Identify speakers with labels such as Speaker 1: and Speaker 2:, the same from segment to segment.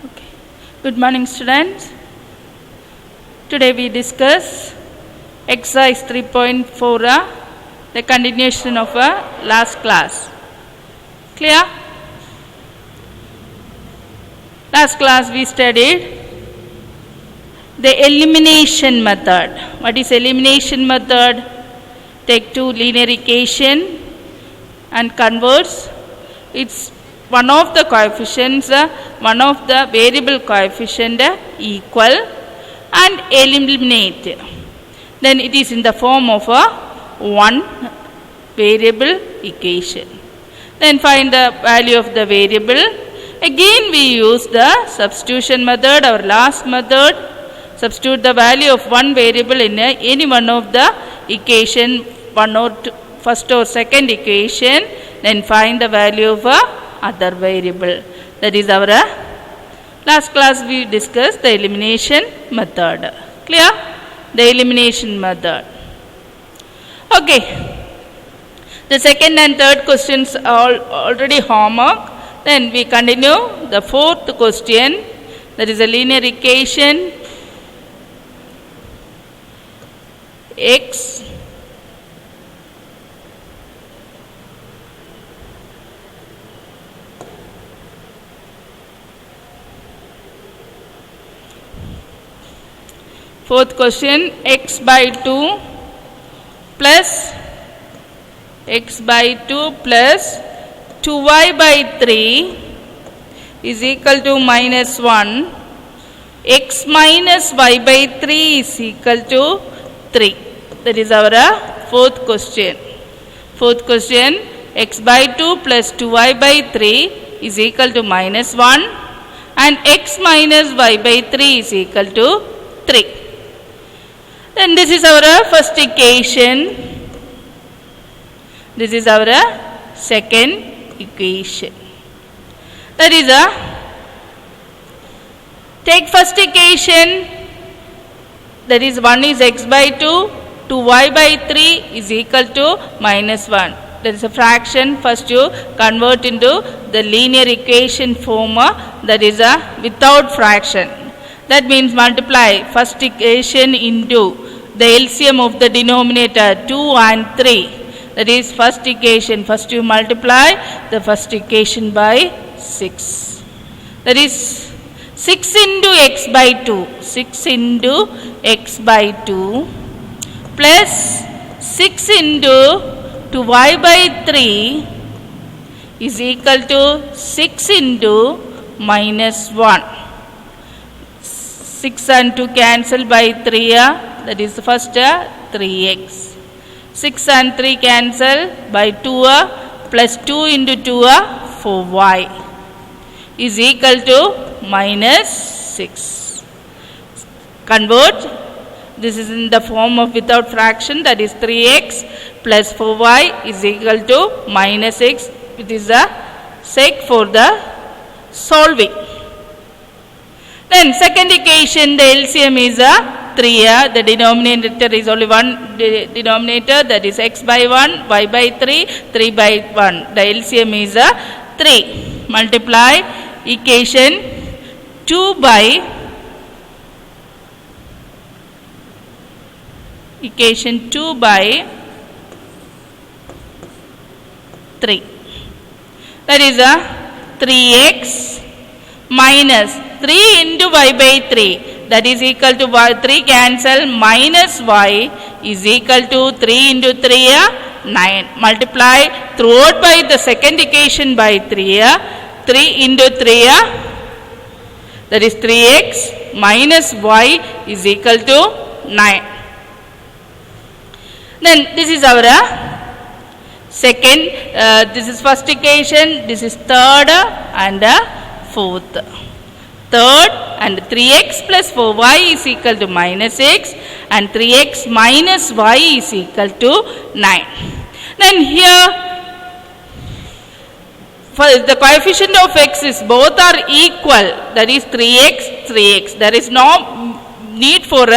Speaker 1: Okay. Good morning, students. Today we discuss exercise 3.4, the continuation of last class. Clear? Last class we studied the elimination method. What is elimination method? Take two linear equation and converts its one of the coefficients, one of the variable coefficient equal and eliminate. Then it is in the form of a one variable equation. Then find the value of the variable. Again we use the substitution method, our last method. Substitute the value of one variable in any one of the equation, one or two, first or second equation. Then find the value of other variable. That is our last class we discussed the elimination method. Clear? The elimination method. Okay. The second and third questions are already homework. Then we continue the fourth question. That is a linear equation x fourth question, x by 2 plus 2y by 3 is equal to minus 1. X minus y by 3 is equal to 3. That is our fourth question. Fourth question, x by 2 plus 2y by 3 is equal to minus 1 and x minus y by 3 is equal to 3. Then this is our first equation. This is our second equation. That is take first equation. That is 1 is x by 2, 2y by 3 is equal to minus 1. That is a fraction. First you convert into the linear equation form, that is without fraction. That means multiply first equation into the LCM of the denominator 2 and 3. That is first equation. First you multiply the first equation by 6. That is 6 into x by 2. 6 into x by 2 plus 6 into 2y by 3 is equal to 6 into minus 1. 6 and 2 cancel by 3. That is the first 3x. 6 and 3 cancel by 2 plus 2 into 2 4y is equal to minus 6. Convert. This is in the form of without fraction, that is 3x plus 4y is equal to minus 6. It is a sec for the solving. Then second equation, the LCM is 3. The denominator is only one denominator, that is x by 1, y by 3, 3 by 1. The LCM is 3. Multiply equation 2 by 3. That is 3x minus 3 into y by 3. That is equal to 3 cancel minus y is equal to 3 into 3 9. Multiply throughout by the second equation by 3. 3 into 3 that is 3x minus y is equal to 9. Then this is our second, this is first equation, this is third and fourth. Third and 3x plus 4y is equal to minus 6 and 3x minus y is equal to 9. Then here for the coefficient of x is both are equal, that is 3x, 3x. There is no need for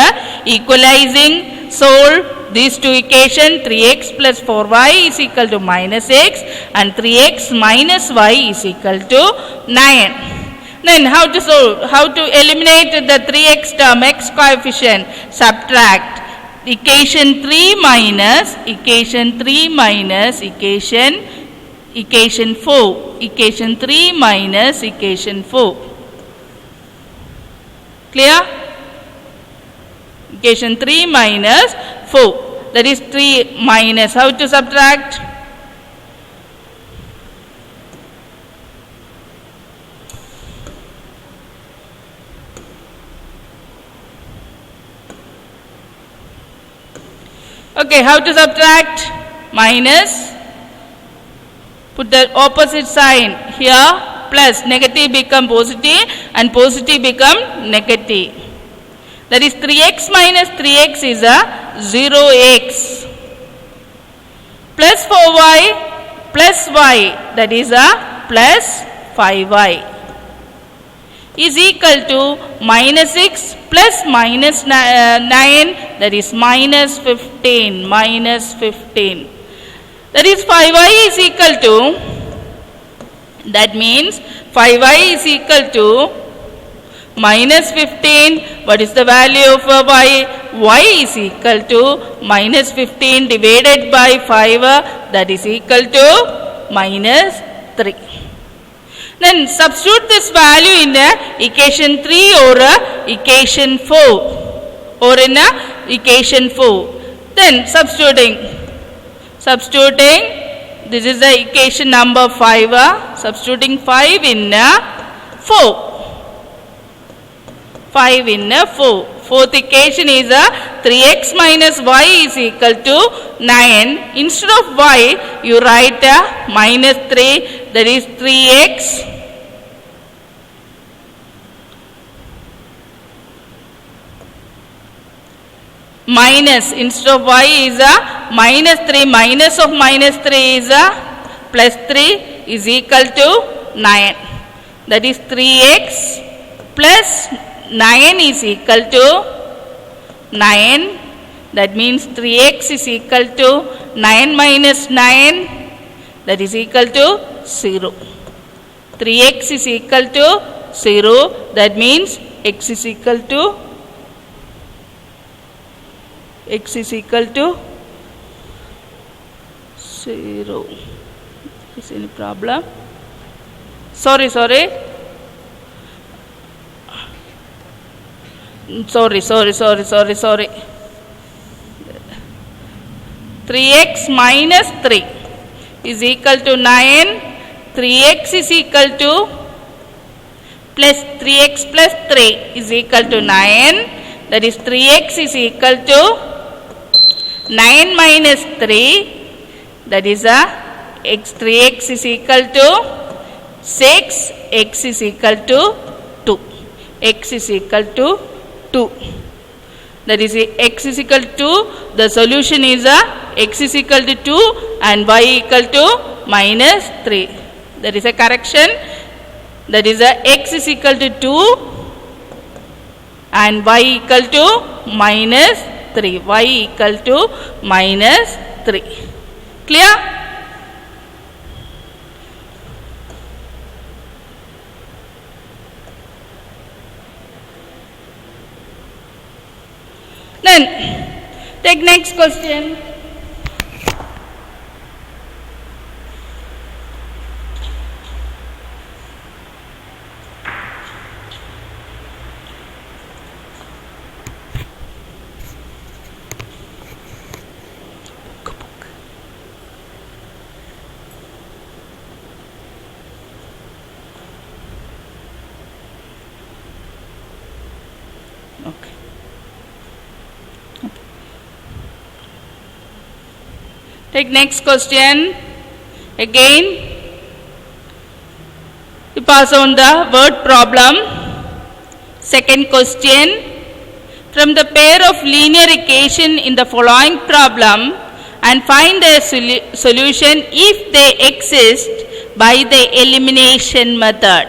Speaker 1: equalizing. Solve these two equations. 3x plus 4y is equal to minus x and 3x minus y is equal to 9. Then how to solve? How to eliminate the 3x term, x coefficient? Subtract equation 3 minus equation 3 minus equation 4. Equation 3 minus equation 4. Clear? Equation 3 minus 4. That is 3 minus. How to subtract? Okay, how to subtract? Minus. Put the opposite sign here. Plus. Negative become positive and positive become negative. That is 3x minus 3x is a 0x. Plus 4y plus y, that is a plus 5y. Is equal to minus 6 plus minus 9, that is minus 15. Minus 15. That is 5y is equal to, that means 5y is equal to minus 15. What is the value of y? Y is equal to minus 15 divided by 5, that is equal to minus 3. Then substitute this value in the equation 3 or equation 4 or in equation 4. Then substituting, this is the equation number 5, substituting 5 in 4. 5 in 4. Fourth equation is 3x minus y is equal to 9. Instead of y, you write minus 3, that is 3x minus, instead of y is minus 3, minus of minus 3 is plus 3 is equal to 9. That is 3x plus 9 is equal to 9. That means 3x is equal to 9 minus 9, that is equal to 0. 3x is equal to 0. That means x is equal to 0. Is any problem? Sorry. 3x minus 3 is equal to 9. 3x is equal to plus 3x plus 3 is equal to 9. That is 3x is equal to 9 minus 3, that is x. 3x is equal to 6, x is equal to 2. X is equal to 2. That is x is equal to, the solution is x is equal to 2 and y equal to minus 3. That is a correction. That is x is equal to 2 and y equal to minus 3. Y equal to minus 3. Clear? Then take next question. Okay. Take next question. Again, we pass on the word problem. Second question. From the pair of linear equation in the following problem and find the solution if they exist by the elimination method.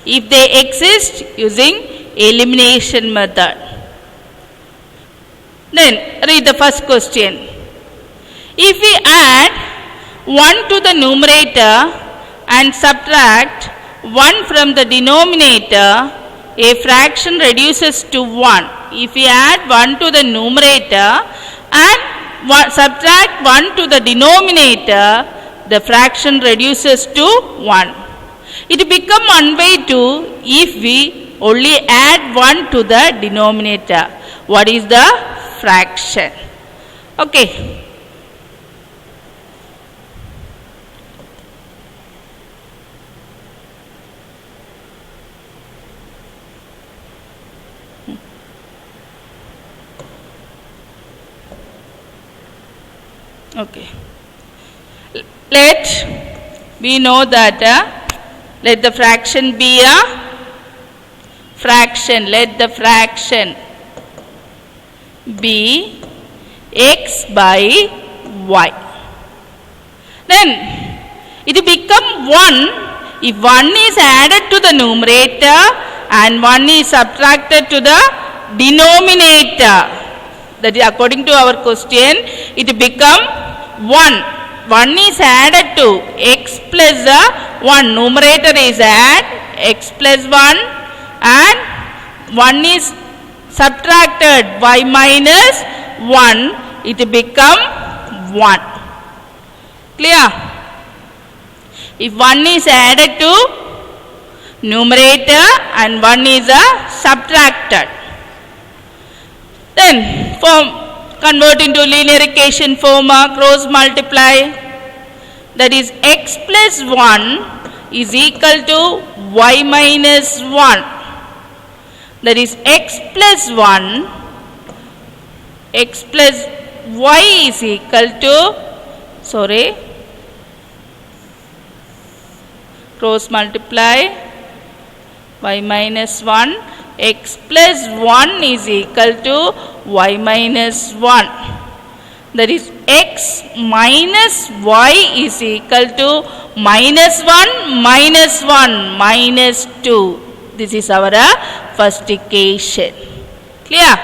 Speaker 1: If they exist using elimination method. Then read the first question. If we add 1 to the numerator and subtract 1 from the denominator, a fraction reduces to 1. If we add 1 to the numerator and subtract 1 to the denominator, the fraction reduces to 1. It becomes 1 by 2 if we only add 1 to the denominator. What is the fraction? Okay. Okay. We know that let the fraction be a fraction. Let the fraction be x by y. Then it become 1 if 1 is added to the numerator and 1 is subtracted to the denominator. That is according to our question, it become 1. 1 is added to x plus 1. Numerator is add x plus 1 and 1 is subtracted y minus 1. It become 1. Clear? If 1 is added to numerator and 1 is subtracted, then convert into linear equation form, cross multiply. That is x plus 1 is equal to y minus 1. That is x plus 1, x plus y is equal to, cross multiply, y minus 1. X plus 1 is equal to y minus 1. That is x minus y is equal to minus 1 minus 1 minus 2. This is our first equation. Clear?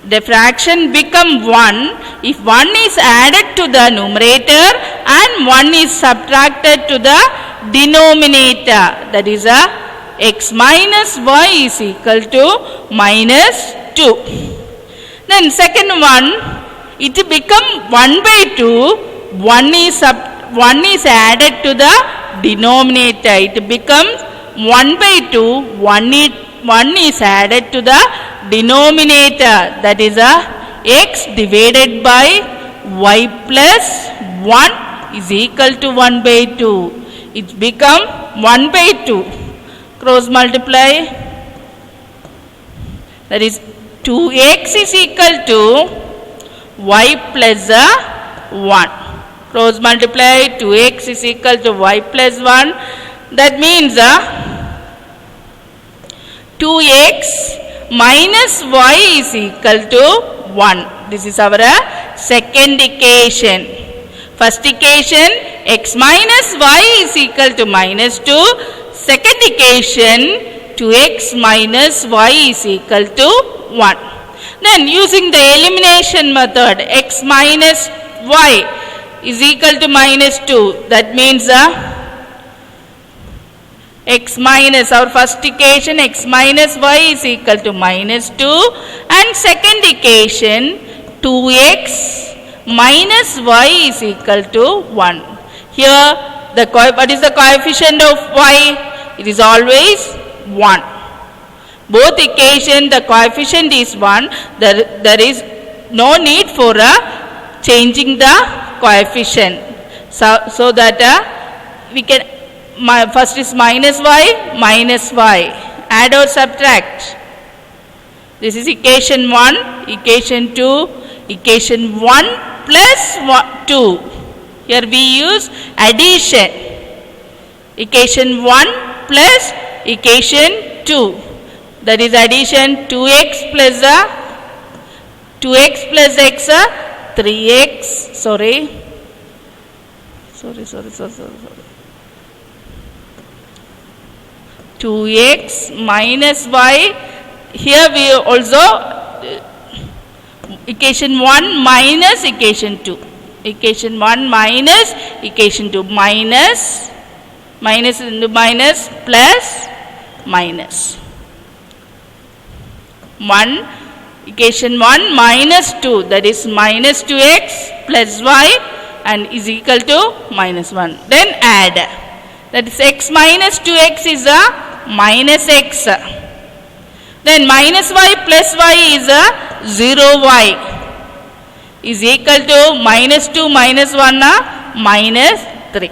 Speaker 1: The fraction become 1 if 1 is added to the numerator and 1 is subtracted to the denominator. That is x minus y is equal to minus 2. Then second one, it become 1 by 2. 1 is added to the denominator. It becomes 1 by 2. 1 is added to the denominator. That is x divided by y plus 1 is equal to 1 by 2. It become 1 by 2. Cross multiply. That is 2x is equal to y plus 1. Cross multiply. 2x is equal to y plus 1. That means 2x minus y is equal to 1. This is our second equation. First equation, x minus y is equal to minus 2. Second equation, 2x minus y is equal to 1. Then using the elimination method, x minus y is equal to minus 2. That means x minus, our first equation, x minus y is equal to minus 2. And second equation, 2x minus y is equal to 1. Here, what is the coefficient of y? It is always 1. Both equation, the coefficient is 1. There is no need for changing the coefficient. So that we can, first is minus y, add or subtract. This is equation 1, equation 2, equation 1 plus 2. Here we use addition. Equation 1 plus equation 2. That is addition 2x plus x 3x. Sorry. 2x minus y. Here we also equation 1 minus equation 2. Equation 1 minus equation 2. minus into minus plus minus. 1 equation 1 minus 2, that is minus 2x plus y and is equal to minus 1. Then add, that is x minus 2x is a minus x. Then minus y plus y is a 0y is equal to minus 2 minus 1 minus 3.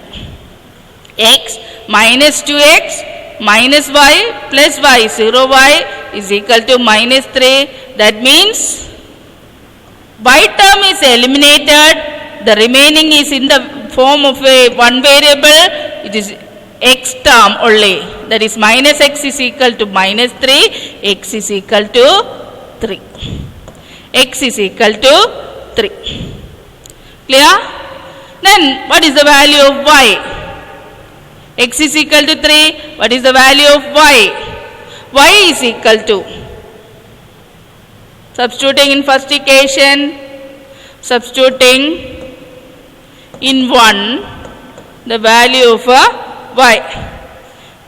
Speaker 1: X minus 2x minus y plus y 0y is equal to minus 3. That means y term is eliminated. The remaining is in the form of a one variable. It is x term only. That is minus x is equal to minus 3. X is equal to 3. X is equal to 3. Clear? Then what is the value of y? X is equal to 3. What is the value of y? Y is equal to, substituting in first equation, substituting in 1 the value of y.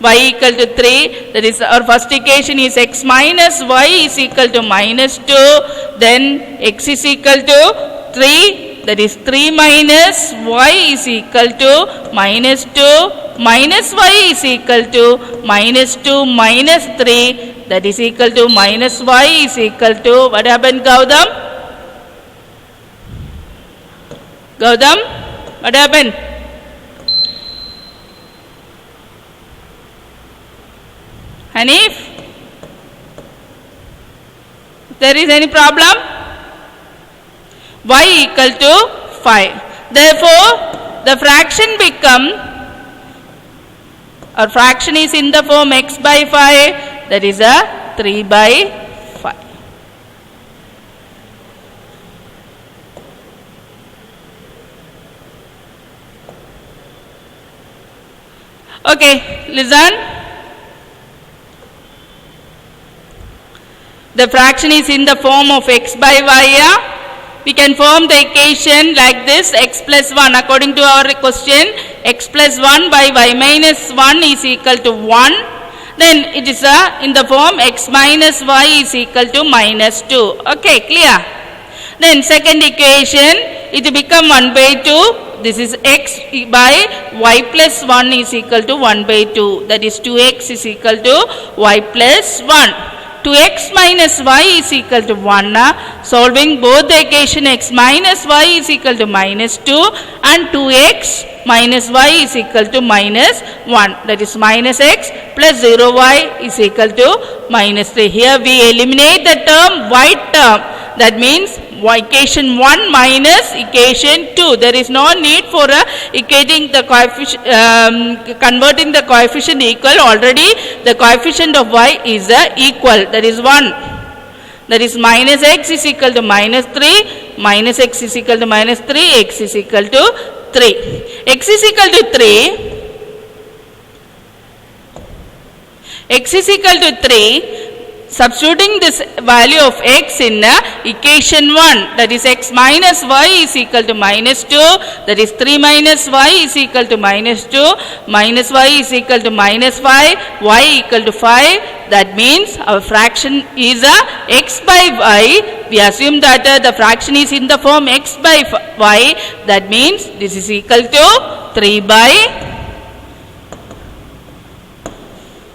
Speaker 1: Y equal to 3, that is our first equation is x minus y is equal to minus 2. Then x is equal to 3, that is 3 minus y is equal to minus 2, minus y is equal to minus 2 minus 3, that is equal to minus y is equal to, what happened Gautam? Gautam, what happened? Hanif? There is any problem? Y equal to 5. Therefore, the fraction become, our fraction is in the form x by 5, that is a 3 by 5. Okay, listen. The fraction is in the form of x by y. We can form the equation like this, x plus 1 according to our question. X plus 1 by y minus 1 is equal to 1. Then it is in the form x minus y is equal to minus 2. Okay, clear? Then second equation, it will become 1 by 2. This is x by y plus 1 is equal to 1 by 2. That is 2x is equal to y plus 1. 2x minus y is equal to 1. Solving both the equation, x minus y is equal to minus 2 and 2x minus y is equal to minus 1. That is minus x plus 0y is equal to minus 3. Here we eliminate the term y term. That means equation 1 minus equation 2. There is no need for equating the coefficient, converting the coefficient equal. Already the coefficient of y is equal. That is 1. That is minus x is equal to minus 3. Minus x is equal to minus 3. X is equal to 3. X is equal to 3. X is equal to 3. Substituting this value of x in equation 1, that is x minus y is equal to minus 2, that is 3 minus y is equal to minus 2, minus y is equal to minus 5, y equal to 5. That means our fraction is x by y. We assume that the fraction is in the form x by y. That means this is equal to 3 by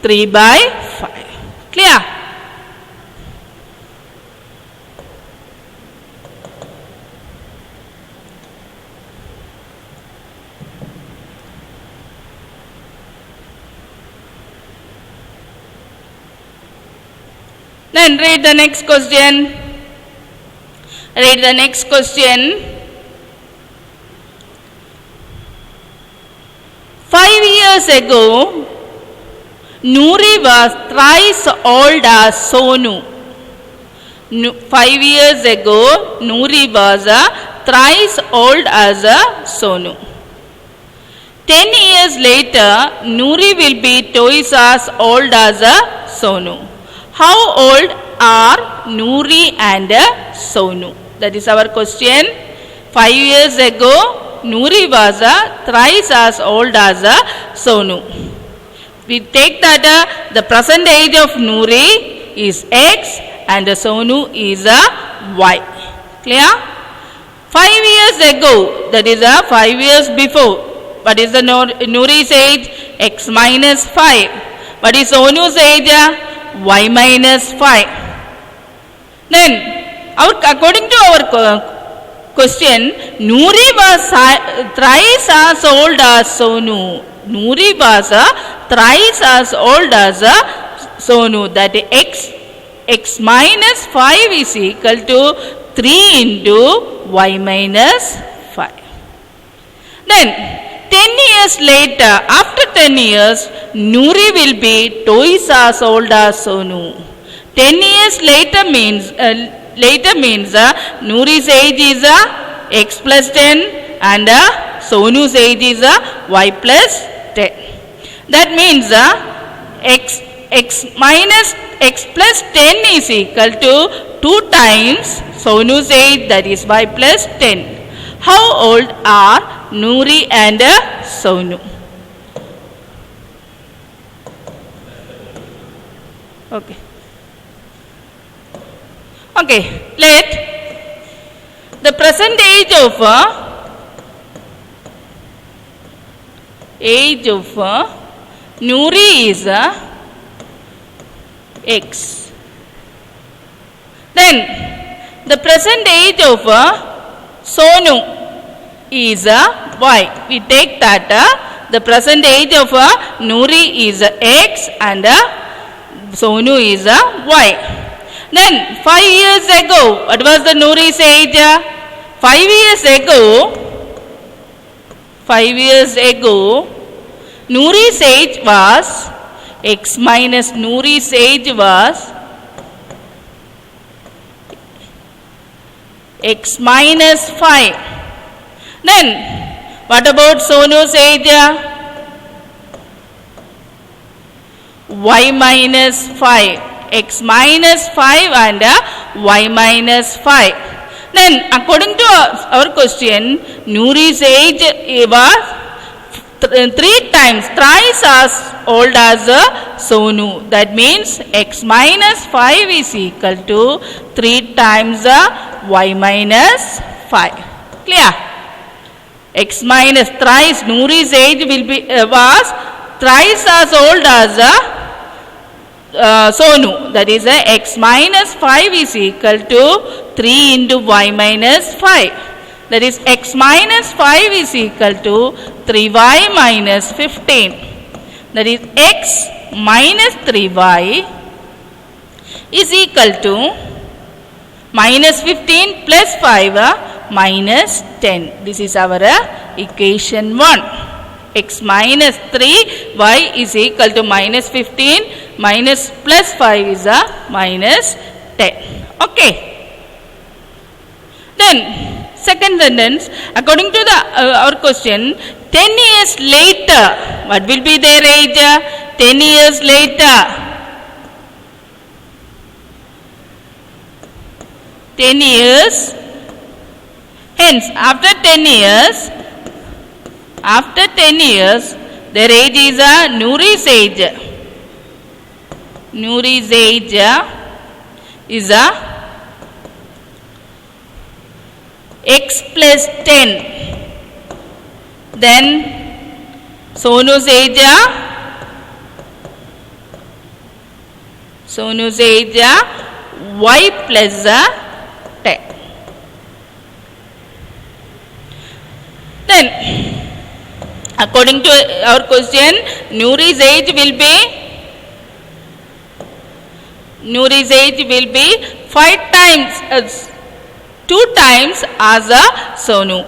Speaker 1: 5. Clear? Then read the next question. Read the next question. 5 years ago, Noori was thrice old as Sonu. 5 years ago, Noori was thrice old as Sonu. 10 years later, Noori will be twice as old as Sonu. How old are Noori and Sonu? That is our question. 5 years ago, Noori was thrice as old as Sonu. We take that the present age of Noori is X and Sonu is Y. Clear? 5 years ago, that is 5 years before, what is the Noori's age? X minus 5. What is Sonu's age? Y minus 5. Then, according to our question, Noori was thrice as old as Sonu. Noori was thrice as old as Sonu. That X minus 5 is equal to 3 into Y minus 5. Then 10 years later, after 10 years, Noori will be twice as old as Sonu. 10 years later means Noori's age is X plus 10 and Sonu's age is Y plus 10. That means X minus X plus 10 is equal to 2 times Sonu's age, that is Y plus 10. How old are Noori and Sonu? Okay. Okay, let the present age of Noori is X. Then the present age of Sonu is Y. We take that the present age of Noori is X and Sonu is Y. Then 5 years ago, what was the Noori's age? 5 years ago, Noori's age was X minus Noori's age was X minus 5. Then what about Sonu's age? Y minus 5. X minus 5 and Y minus 5. Then according to our question, Noori's age was 3 times, thrice as old as Sonu. That means X minus 5 is equal to 3 times Y minus 5. Clear? X minus thrice, Noori's age will be was thrice as old as Sonu. That is X minus 5 is equal to 3 into Y minus 5. That is X minus 5 is equal to 3Y minus 15. That is X minus 3Y is equal to minus 15 plus 5 minus 10. This is our equation 1. X minus 3y is equal to minus 15 minus plus 5 is minus 10. Okay. Then second sentence, according to our question, 10 years later, what will be their age? 10 years later. 10 years. Hence, after 10 years, their age is Noori's age. Noori's age is X plus 10. Then Sonu's age Y plus 10. Then according to our question, Noori's age will be 5 times 2 times as Sonu.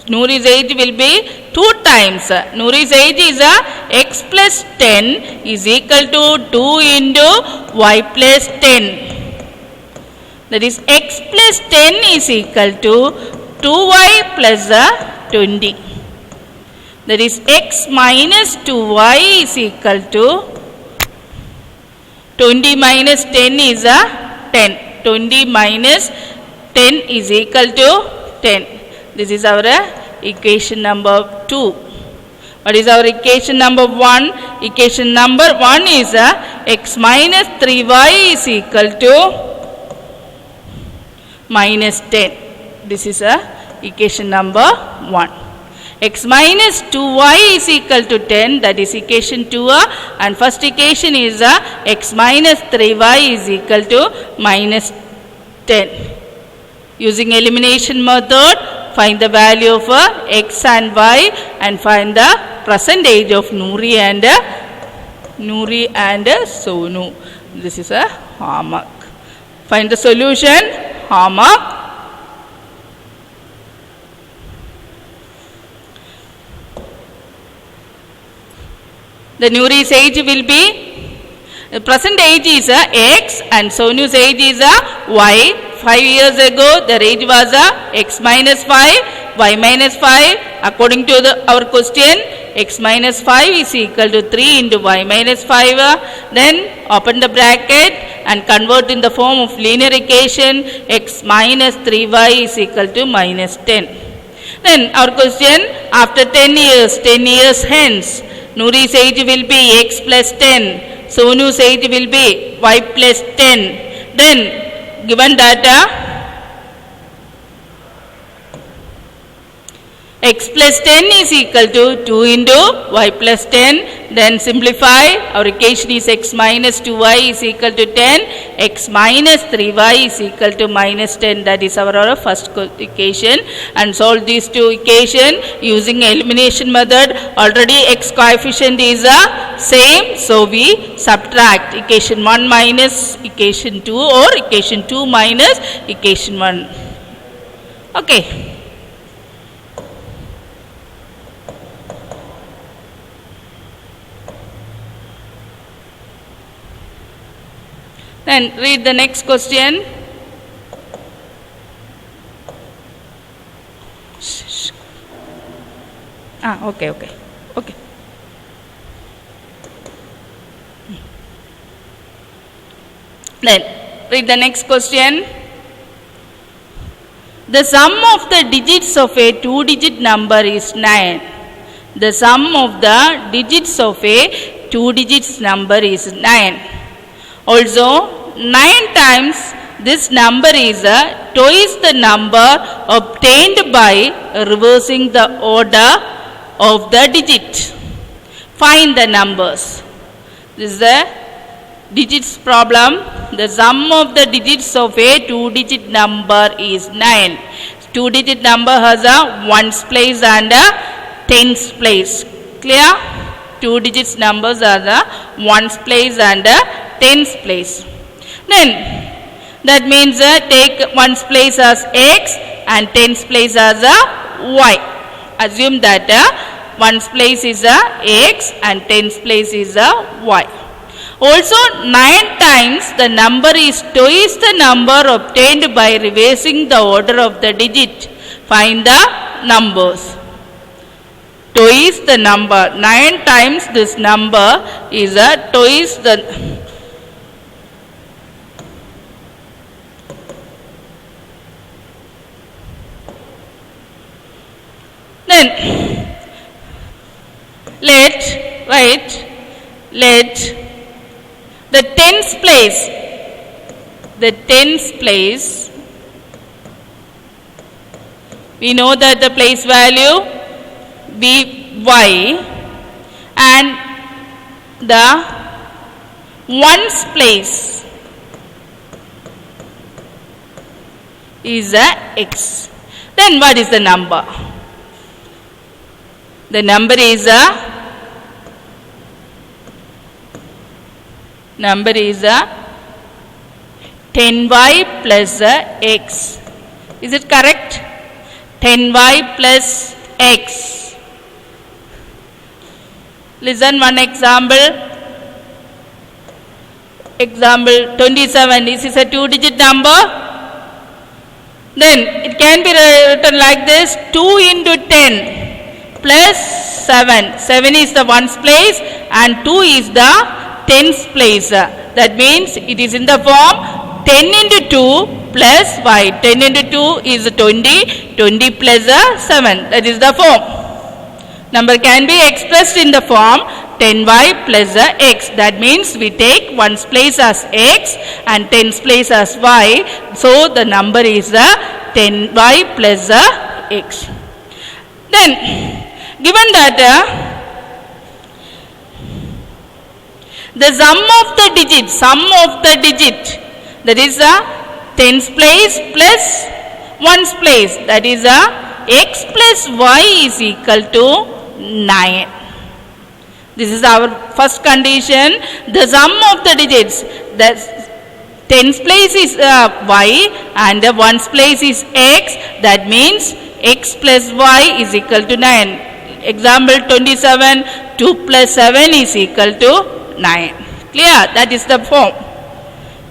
Speaker 1: Noori's age will be 2 times. Noori's age is X plus 10 is equal to 2 into Y plus 10. That is X plus 10 is equal to 2Y plus 20. That is X minus 2Y is equal to 20 minus 10 is 10. 20 minus 10 is equal to 10. This is our equation number 2. What is our equation number 1? Equation number 1 is x minus 3y is equal to minus 10. This is equation number 1. X minus 2y is equal to 10, that is equation 2, and first equation is x minus 3y is equal to minus 10. Using elimination method, find the value of x and y and find the percentage of Noori and Sonu. This is a homework. Find the solution, homework. The Noori's age will be, the present age is x and Sonu's age is y. 5 years ago their age was x minus 5, y minus 5. According to our question, x minus 5 is equal to 3 into y minus 5. Then open the bracket and convert in the form of linear equation, x minus 3y is equal to minus 10. Then our question, after 10 years hence, Noori's age will be x plus 10, Sonu's age will be y plus 10. Then given data, x plus 10 is equal to 2 into y plus 10. Then simplify, our equation is x minus 2y is equal to 10, x minus 3y is equal to minus 10. That is our first equation, and solve these two equations using elimination method. Already x coefficient is same, so we subtract equation 1 minus equation 2 or equation 2 minus equation 1. Okay. Then read the next question. Okay. Then read the next question. The sum of the digits of a 2-digit number is 9. The sum of the digits of a 2-digit number is 9. Also, 9 times this number is twice the number obtained by reversing the order of the digit. Find the numbers. This is the digits problem. The sum of the digits of a 2-digit number is 9. 2-digit number has a ones place and a tens place. Clear? 2 digits numbers are the ones place and a tens place. Then that means take ones place as x and tens place as y. Assume that ones place is x and tens place is y. Also 9 times the number is twice the number obtained by reversing the order of the digit. Find the numbers. Twice the number, 9 times this number is twice the then let the tens place, we know that the place value be y and the ones place is x. Then what is the number? The number is 10y plus x. Is it correct? 10y plus x. Listen one example. Example 27. This is a 2-digit number. Then it can be written like this: 2 into 10 plus 7. 7 is the ones place and 2 is the tens place. That means it is in the form 10 into 2 plus y. 10 into 2 is 20. 20 plus 7. That is the form. Number can be expressed in the form 10y plus x. That means we take 1's place as x and 10's place as y. So the number is 10y plus x. Then given that the sum of the digit, that is 10's place plus 1's place, that is x plus y is equal to 9. This is our first condition. The sum of the digits, the 10's place is y and the 1's place is x. That means x plus y is equal to 9. Example 27, 2 plus 7 is equal to 9. Clear? That is the form.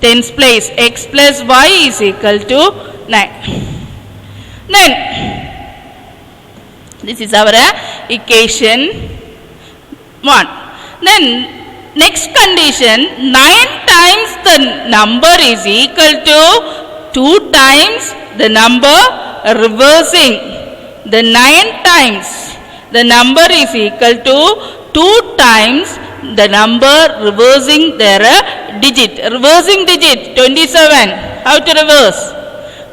Speaker 1: 10's place x plus y is equal to 9. Then this is our equation 1. Then next condition, 9 times the number is equal to 2 times the number reversing. The 9 times the number is equal to 2 times the number reversing their digit. Reversing digit 27. How to reverse?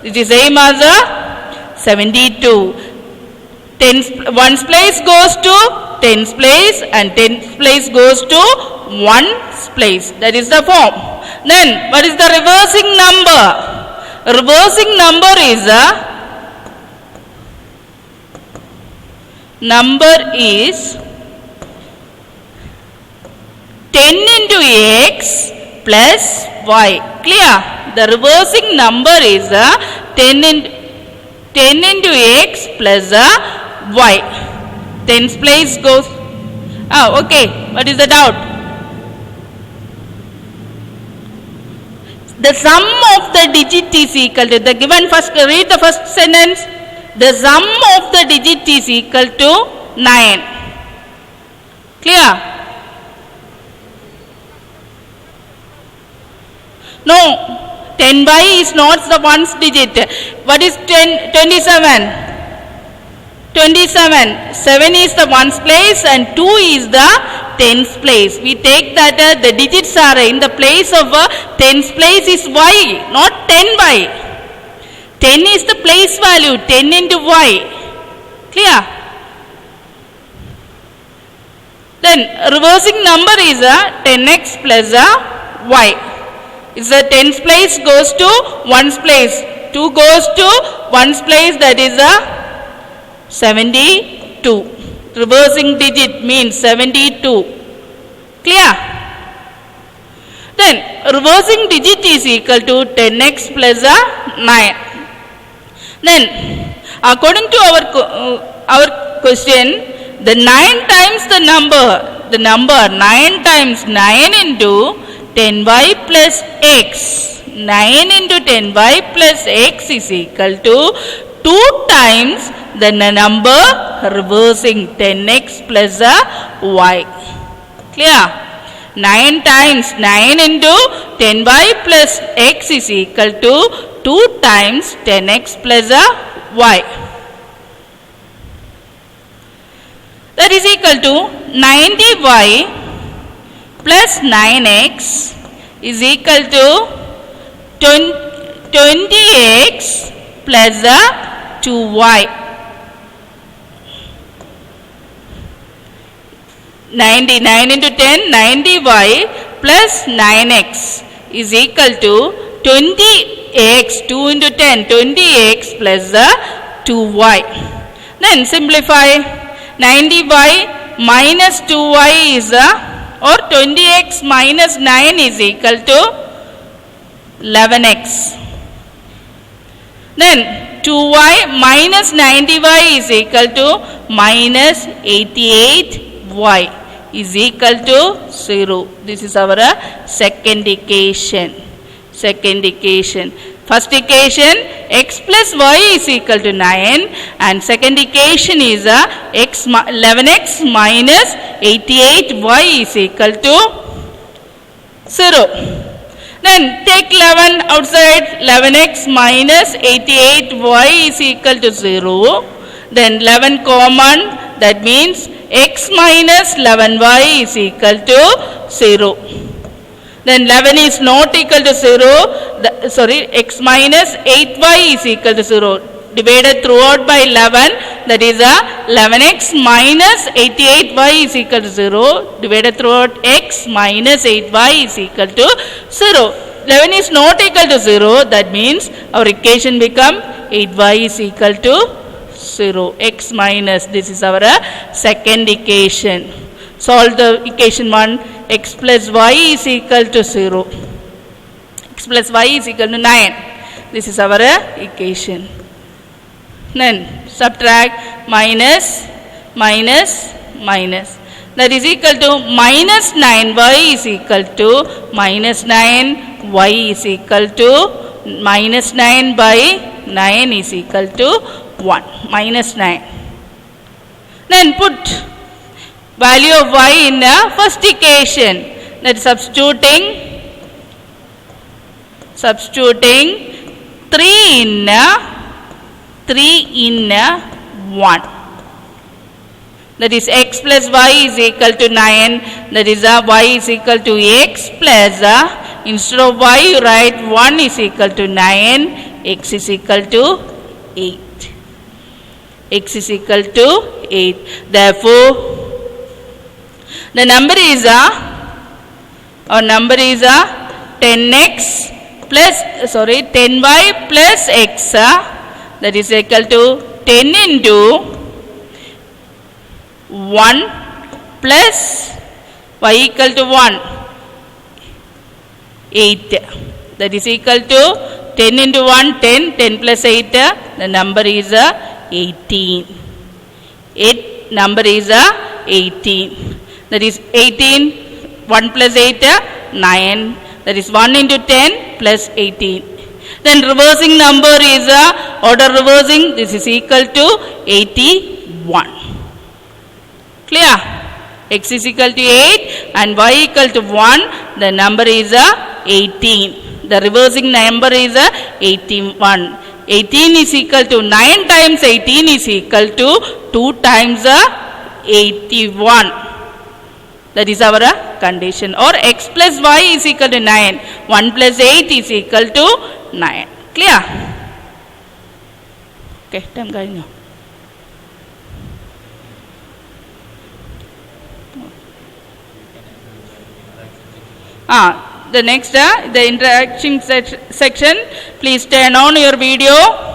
Speaker 1: It is same as 72. 1's place goes to 10's place and 10's place goes to 1's place. That is the form. Then what is the reversing number? Reversing number is number is 10 into x plus y. Clear? The reversing number is 10 into x plus y. 10's place goes. Okay. What is the doubt? The sum of the digit is equal to the given first. Read the first sentence. The sum of the digit is equal to 9. Clear? No. 10y is not the 1's digit. What is 10? 27. 27. 7 is the 1's place and 2 is the 10's place. We take that the digits are in the place of 10's place is y, not 10y. 10 is the place value, 10 into y. Clear? Then reversing number is 10x plus y. If the 10's place goes to 1's place, 2 goes to 1's place, that is 72. Reversing digit means 72. Clear? Then reversing digit is equal to 10x plus 9. Then according to our question, the 9 times the number 9 times 9 into 10y plus x. 9 into 10y plus x is equal to 2 times the number reversing 10x plus y. Clear? 9 times 9 into 10y plus x is equal to 2 times 10x plus y. That is equal to 90y plus 9x is equal to 20x plus 2y. 99 into 10, 90y plus 9x is equal to 20x, 2 into 10, 20x plus 2y. Then simplify. 90y minus 2y is or 20x minus 9 is equal to 11x. Then 2y minus 90y is equal to minus 88y is equal to 0. This is our second equation. First equation, x plus y is equal to 9 and second equation is 11x minus 88y is equal to 0. Then take 11 outside, 11x minus 88y is equal to 0. Then 11 common, that means x minus 11y is equal to 0. Then 11 is not equal to 0, x minus 8y is equal to 0. Divided throughout by 11, that is 11x minus 88y is equal to 0. Divided throughout x minus 8y is equal to 0. 11 is not equal to 0, that means our equation become 8y is equal to 0. X minus, this is our second equation. Solve the equation 1, x plus y is equal to 0. X plus y is equal to 9. This is our equation. Then subtract minus, minus, minus. That is equal to minus 9y is equal to minus 9y is equal to minus 9 by 9 is equal to 1. Minus 9. Then put value of y in the first equation. That is substituting 3 in 1. That is x plus y is equal to 9. That is y is equal to x plus instead of y you write 1 is equal to 9. X is equal to 8. X is equal to 8. Therefore, the number is 10x plus 10y plus x. That is equal to 10 into 1 plus y equal to 1, 8. That is equal to 10 into 1, 10, 10 plus 8, the number is 18. 8 number is 18. That is 18, 1 plus 8, 9. That is 1 into 10 plus 18. Then reversing number is order reversing. This is equal to 81. Clear? X is equal to 8 and y equal to 1. The number is 18. The reversing number is 81. 18 is equal to 9 times 18 is equal to 2 times 81. That is our condition. Or x plus y is equal to 9. 1 plus 8 is equal to 9. Clear? Okay, time going. The next, the interaction section. Please turn on your video.